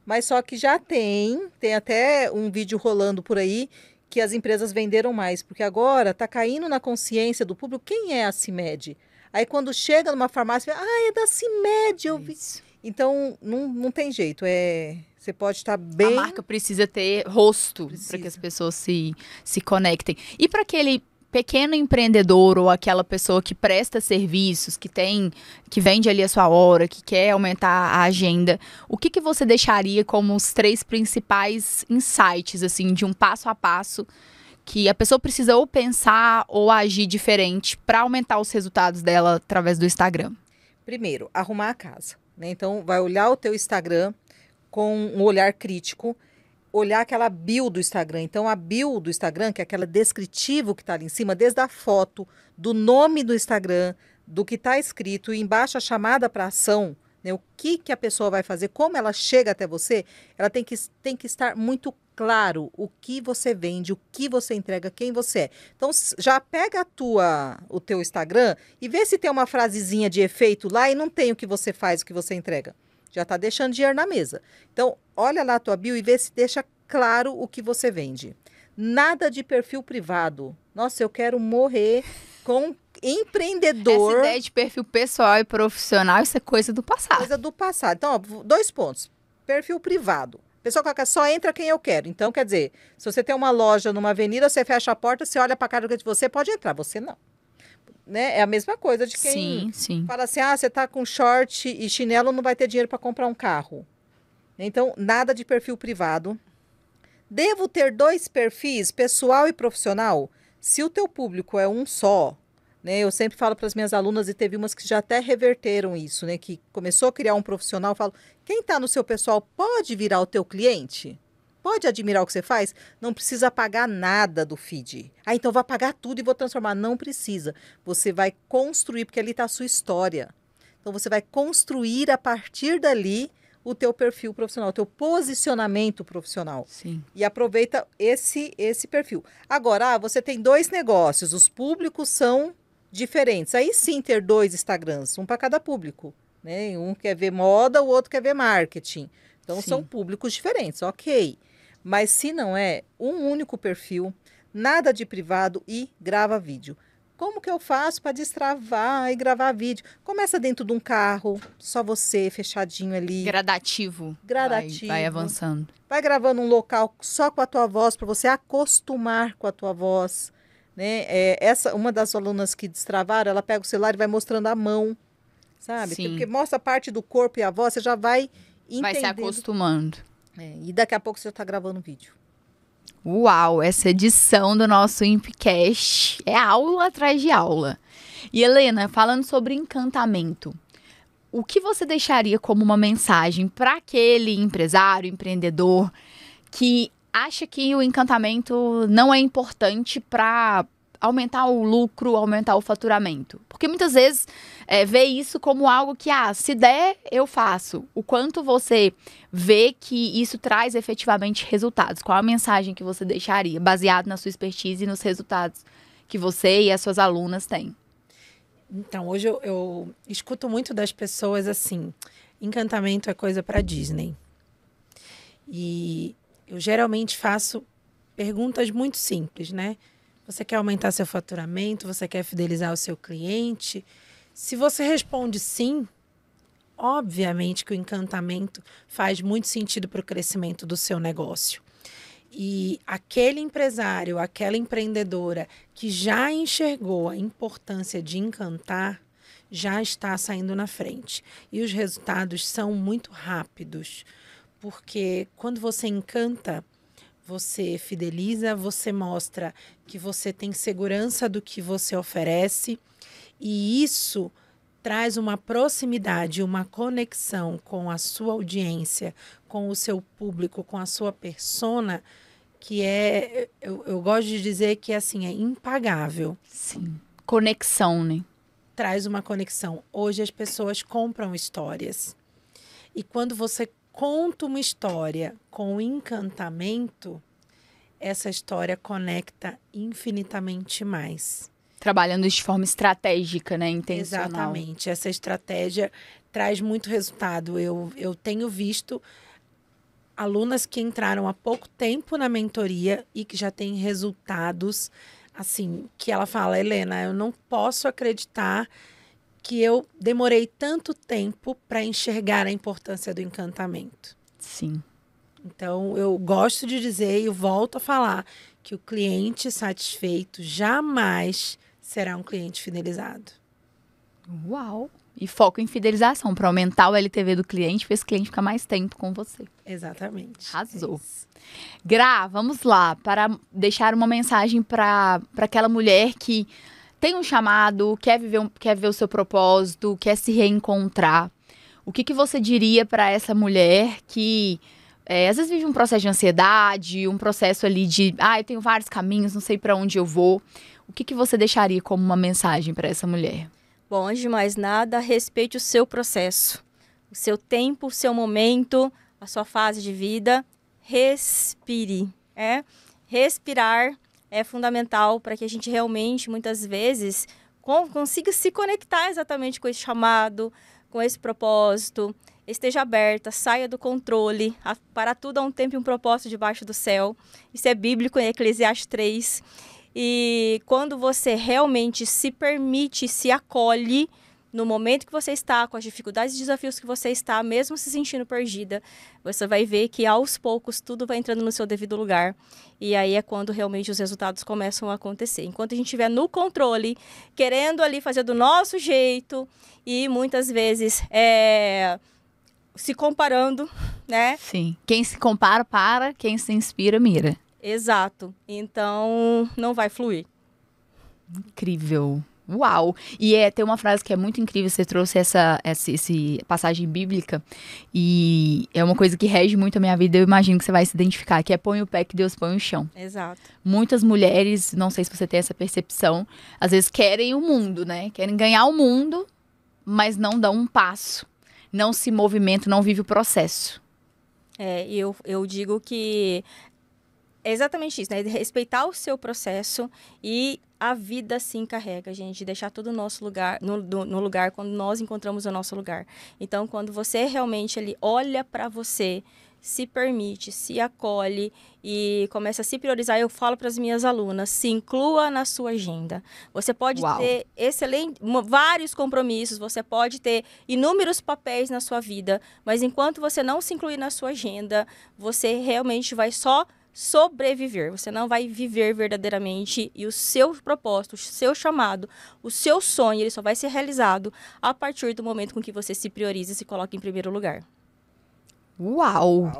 Mas só que já tem até um vídeo rolando por aí que as empresas venderam mais, porque agora está caindo na consciência do público quem é a CIMED. Aí quando chega numa farmácia, é da CIMED, eu vi. Então, não tem jeito, você pode estar bem... A marca precisa ter rosto para que as pessoas se conectem. E para aquele pequeno empreendedor ou aquela pessoa que presta serviços, que vende ali a sua hora, que quer aumentar a agenda, o que você deixaria como os 3 principais insights, assim, de um passo a passo que a pessoa precisa ou pensar ou agir diferente para aumentar os resultados dela através do Instagram? Primeiro, arrumar a casa, né? Então, vai olhar o teu Instagram com um olhar crítico, olhar aquela bio do Instagram. Então, a bio do Instagram, que é aquela descritivo que está ali em cima, desde a foto, do nome do Instagram, do que está escrito, e embaixo a chamada para ação, né? O que a pessoa vai fazer, como ela chega até você, ela tem que estar muito claro o que você vende, o que você entrega, quem você é. Então, já pega o teu Instagram e vê se tem uma frasezinha de efeito lá e não tem o que você faz, o que você entrega. Já está deixando dinheiro na mesa. Então, olha lá a tua bio e vê se deixa claro o que você vende. Nada de perfil privado. Nossa, eu quero morrer com empreendedor. Essa ideia de perfil pessoal e profissional, isso é coisa do passado. Coisa do passado. Então, 2 pontos. Perfil privado. A pessoa coloca, só entra quem eu quero. Então, quer dizer, se você tem uma loja numa avenida, você fecha a porta, você olha para a cara de você, pode entrar. Você não. Né? É a mesma coisa de quem fala assim, você tá com short e chinelo, não vai ter dinheiro para comprar um carro. Então, nada de perfil privado. Devo ter 2 perfis, pessoal e profissional? Se o teu público é um só, né? Eu sempre falo para as minhas alunas, e teve umas que já até reverteram isso, né? Que começou a criar um profissional, eu falo, quem está no seu pessoal pode virar o teu cliente? Pode admirar o que você faz? Não precisa pagar nada do feed. Então vai pagar tudo e vou transformar. Não precisa. Você vai construir, porque ali está a sua história. Então você vai construir a partir dali o teu perfil profissional, o teu posicionamento profissional. Sim. E aproveita esse perfil. Agora, você tem 2 negócios, os públicos são diferentes. Aí sim ter 2 Instagrams, um para cada público. Né? Um quer ver moda, o outro quer ver marketing. Então são públicos diferentes, ok. Mas se não é, um único perfil, nada de privado e grava vídeo. Como que eu faço para destravar e gravar vídeo? Começa dentro de um carro, só você, fechadinho ali. Gradativo. Vai avançando. Vai gravando um local só com a tua voz, para você acostumar com a tua voz. Né? Uma das alunas que destravaram, ela pega o celular e vai mostrando a mão, sabe? Sim. Porque mostra a parte do corpo e a voz, você já vai entendendo. Vai se acostumando. E daqui a pouco você já está gravando vídeo. Uau, essa edição do nosso Impcast é aula atrás de aula. E Helena, falando sobre encantamento, o que você deixaria como uma mensagem para aquele empresário, empreendedor, que acha que o encantamento não é importante para aumentar o lucro, aumentar o faturamento? Porque muitas vezes vê isso como algo que, se der, eu faço. O quanto você vê que isso traz efetivamente resultados? Qual a mensagem que você deixaria, baseado na sua expertise e nos resultados que você e as suas alunas têm? Então, hoje eu escuto muito das pessoas assim, encantamento é coisa para Disney. E eu geralmente faço perguntas muito simples, né? Você quer aumentar seu faturamento? Você quer fidelizar o seu cliente? Se você responde sim, obviamente que o encantamento faz muito sentido para o crescimento do seu negócio. E aquele empresário, aquela empreendedora que já enxergou a importância de encantar, já está saindo na frente. E os resultados são muito rápidos, porque quando você encanta, você fideliza, você mostra que você tem segurança do que você oferece, e isso traz uma proximidade, uma conexão com a sua audiência, com o seu público, com a sua persona, que eu gosto de dizer que assim, é impagável. Sim. Conexão, né? Traz uma conexão. Hoje as pessoas compram histórias. E quando você conta uma história com encantamento, essa história conecta infinitamente mais. Trabalhando de forma estratégica, né? Intencional. Exatamente. Essa estratégia traz muito resultado. Eu tenho visto alunas que entraram há pouco tempo na mentoria e que já têm resultados, assim, que ela fala, Helena, eu não posso acreditar que eu demorei tanto tempo para enxergar a importância do encantamento. Sim. Então, eu gosto de dizer e eu volto a falar que o cliente satisfeito jamais será um cliente fidelizado. Uau! E foco em fidelização, para aumentar o LTV do cliente, para esse cliente ficar mais tempo com você. Exatamente. Arrasou. Gra, vamos lá, para deixar uma mensagem para aquela mulher que tem um chamado, quer viver o seu propósito, quer se reencontrar. O que você diria para essa mulher que às vezes vive um processo de ansiedade, um processo ali de, eu tenho vários caminhos, não sei para onde eu vou. O que você deixaria como uma mensagem para essa mulher? Bom, antes de mais nada, respeite o seu processo, o seu tempo, o seu momento, a sua fase de vida. Respire. Respirar é fundamental para que a gente realmente, muitas vezes, consiga se conectar exatamente com esse chamado, com esse propósito. Esteja aberta, saia do controle. Para tudo há um tempo e um propósito debaixo do céu. Isso é bíblico em Eclesiastes 3. E quando você realmente se permite, se acolhe no momento que você está, com as dificuldades e desafios que você está, mesmo se sentindo perdida, você vai ver que aos poucos tudo vai entrando no seu devido lugar. E aí é quando realmente os resultados começam a acontecer. Enquanto a gente estiver no controle, querendo ali fazer do nosso jeito e muitas vezes se comparando, né? Sim. Quem se compara, para. Quem se inspira, mira. Exato. Então, não vai fluir. Incrível. Uau! E tem uma frase que é muito incrível, você trouxe essa passagem bíblica, e é uma coisa que rege muito a minha vida, eu imagino que você vai se identificar, que é põe o pé que Deus põe o chão. Exato. Muitas mulheres, não sei se você tem essa percepção, às vezes querem o mundo, né? Querem ganhar o mundo, mas não dão um passo, não se movimentam, não vivem o processo. Eu digo que é exatamente isso, né? Respeitar o seu processo e a vida se encarrega, gente, de deixar tudo no nosso lugar, no lugar quando nós encontramos o nosso lugar. Então, quando você realmente ali olha para você, se permite, se acolhe e começa a se priorizar, eu falo para as minhas alunas, se inclua na sua agenda. Você pode ter vários compromissos, você pode ter inúmeros papéis na sua vida, mas enquanto você não se incluir na sua agenda, você realmente vai só sobreviver, você não vai viver verdadeiramente, e o seu propósito, o seu chamado, o seu sonho, ele só vai ser realizado a partir do momento com que você se prioriza e se coloca em primeiro lugar. Uau,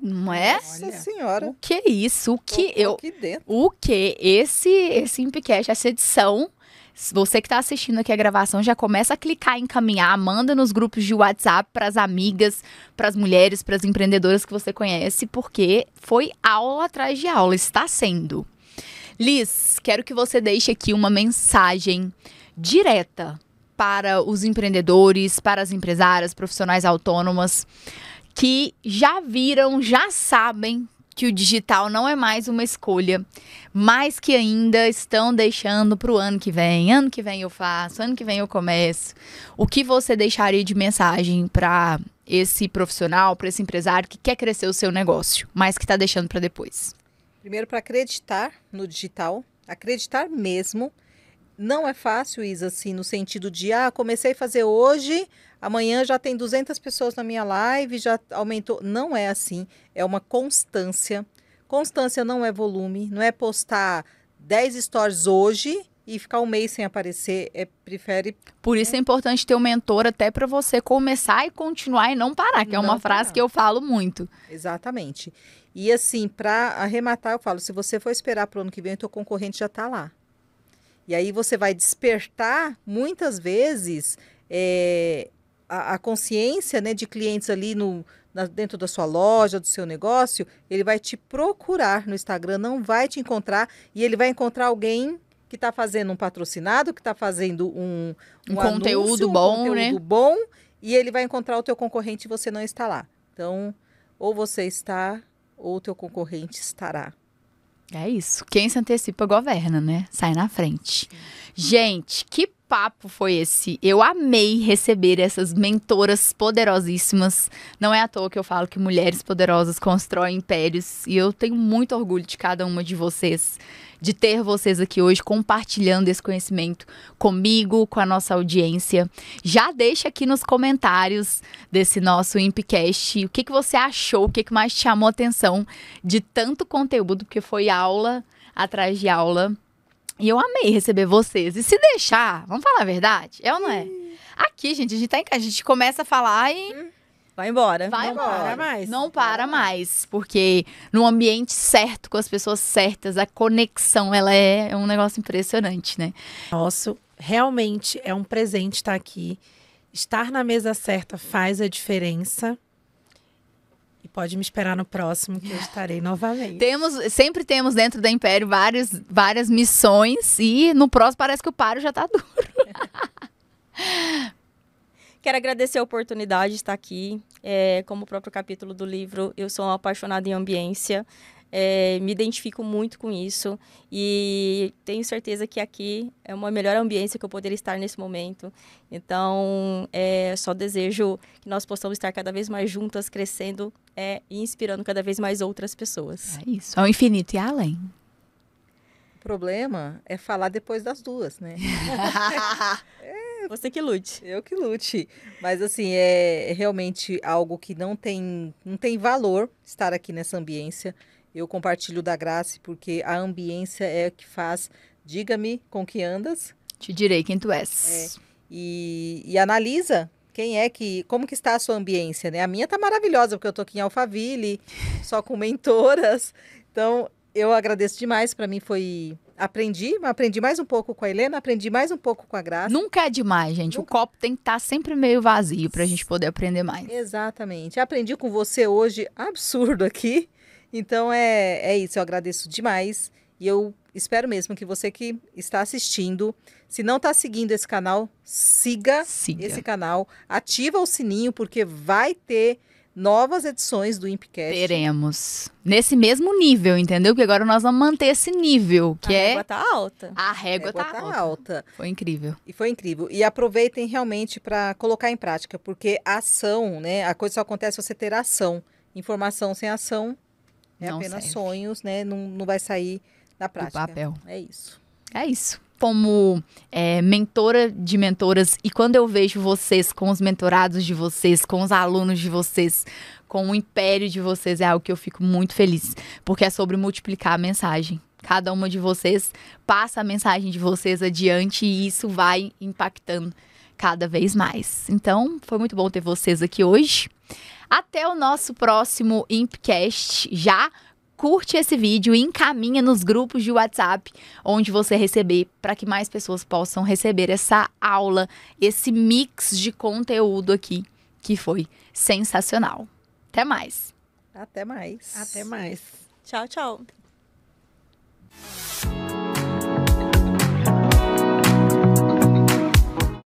não é? Nossa senhora. O que é isso? O que Esse Impcast, essa edição, você que está assistindo aqui a gravação, já começa a clicar em encaminhar, manda nos grupos de WhatsApp para as amigas, para as mulheres, para as empreendedoras que você conhece, porque foi aula atrás de aula, está sendo. Liz, quero que você deixe aqui uma mensagem direta para os empreendedores, para as empresárias, profissionais autônomas, que já viram, já sabem que o digital não é mais uma escolha, mas que ainda estão deixando para o ano que vem. Ano que vem eu faço, ano que vem eu começo. O que você deixaria de mensagem para esse profissional, para esse empresário que quer crescer o seu negócio, mas que está deixando para depois? Primeiro, para acreditar no digital, acreditar mesmo. Não é fácil, Isa, assim, no sentido de, comecei a fazer hoje, amanhã já tem 200 pessoas na minha live, já aumentou. Não é assim, é uma constância. Constância não é volume, não é postar 10 stories hoje e ficar um mês sem aparecer, prefere... Por isso é importante ter um mentor até para você começar e continuar e não parar, que é uma frase que eu falo muito. Exatamente. E assim, para arrematar, eu falo, se você for esperar para o ano que vem, o teu concorrente já está lá. E aí você vai despertar, muitas vezes, a consciência, né, de clientes ali dentro da sua loja, do seu negócio. Ele vai te procurar no Instagram, não vai te encontrar, e ele vai encontrar alguém que está fazendo um patrocinado, que está fazendo um conteúdo anúncio, bom, um conteúdo bom, e ele vai encontrar o teu concorrente e você não está lá. Então, ou você está, ou o teu concorrente estará. É isso. Quem se antecipa governa, né? Sai na frente. Gente, que papo foi esse? Eu amei receber essas mentoras poderosíssimas. Não é à toa que eu falo que mulheres poderosas constroem impérios. E eu tenho muito orgulho de cada uma de vocês, de ter vocês aqui hoje compartilhando esse conhecimento comigo, com a nossa audiência. Já deixa aqui nos comentários desse nosso Impcast o que você achou, o que mais te chamou a atenção de tanto conteúdo, porque foi aula atrás de aula. E eu amei receber vocês. E se deixar, vamos falar a verdade? É ou não é? Aqui, gente, a gente tá em casa, a gente começa a falar e... Vai embora. Vai Não embora. para mais. Não para mais. Porque no ambiente certo, com as pessoas certas, a conexão, ela é um negócio impressionante, né? Nosso, realmente é um presente estar aqui. Estar na mesa certa faz a diferença. E pode me esperar no próximo, que eu estarei novamente. Sempre temos dentro da Império várias missões e no próximo parece que o páreo já tá duro. Quero agradecer a oportunidade de estar aqui. Como o próprio capítulo do livro, eu sou uma apaixonada em ambiência. Me identifico muito com isso e tenho certeza que aqui é uma melhor ambiência que eu poderia estar nesse momento. Então, só desejo que nós possamos estar cada vez mais juntas, crescendo e inspirando cada vez mais outras pessoas. É isso, ao infinito e além. O problema é falar depois das duas, né? Você que lute. Eu que lute. Mas assim, é realmente algo que não tem valor estar aqui nessa ambiência. Eu compartilho da Grace porque a ambiência é o que faz, diga-me com que andas. Te direi quem tu és. E analisa como que está a sua ambiência, né? A minha tá maravilhosa, porque eu tô aqui em Alphaville, só com mentoras. Então, eu agradeço demais. Para mim aprendi mais um pouco com a Helena, aprendi mais um pouco com a Grace. Nunca é demais, gente. Nunca. O copo tem que estar sempre meio vazio pra gente poder aprender mais. Exatamente. Aprendi com você hoje, absurdo aqui. Então, é isso. Eu agradeço demais. E eu espero mesmo que você que está assistindo, se não está seguindo esse canal, siga esse canal. Ativa o sininho, porque vai ter novas edições do Impcast. Teremos. Nesse mesmo nível, entendeu? Porque agora nós vamos manter esse nível, que A régua tá alta. A régua tá alta. Foi incrível. E foi incrível. E aproveitem realmente para colocar em prática, porque a ação, né? A coisa só acontece se você ter ação. Informação sem ação é Não apenas serve. sonhos, né? Não vai sair da prática. Do papel. É isso. É isso. Como mentora de mentoras, e quando eu vejo vocês com os mentorados de vocês, com os alunos de vocês, com o império de vocês, é algo que eu fico muito feliz. Porque é sobre multiplicar a mensagem. Cada uma de vocês passa a mensagem de vocês adiante e isso vai impactando cada vez mais. Então, foi muito bom ter vocês aqui hoje. Até o nosso próximo Impcast. Já curte esse vídeo e encaminha nos grupos de WhatsApp onde você receber, para que mais pessoas possam receber essa aula, esse mix de conteúdo aqui, que foi sensacional. Até mais! Até mais. Até mais. Tchau, tchau.